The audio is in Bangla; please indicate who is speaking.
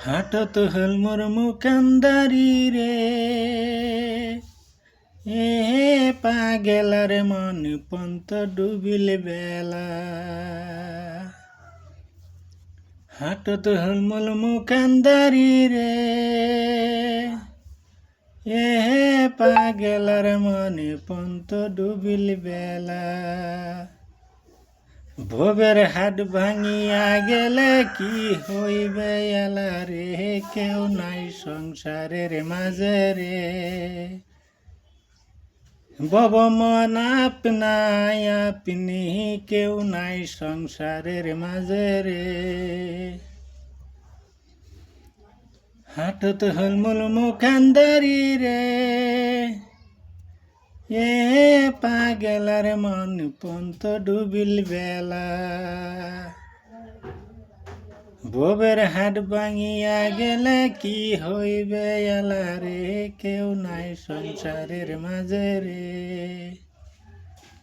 Speaker 1: হাঁটত হল মোর মুকান্দারি রে, এ পাগেলার মন পন্ত ডুবিল বেলা। হাঁটত হল মোর মুকান্দারি রে, এ পাগেলার মন পন্ত ডুবিল বেলা। ভবের হাট ভাঙিয়া গেলে কি হইবে এলা রে, কেউ নাই সংসারের মাঝে রে। বব মন আপনাই আপনি, কেউ নাই সংসারের মাঝে রে। হাঁটত হলমুল মুখান্দারি রে, এ পাগেলার মন পন্ত ডুবিল বেলা। ববের হাট ভাঙিয়া গেলে কি হইবে এলা রে, কেউ নাই সংসারের মাঝে রে।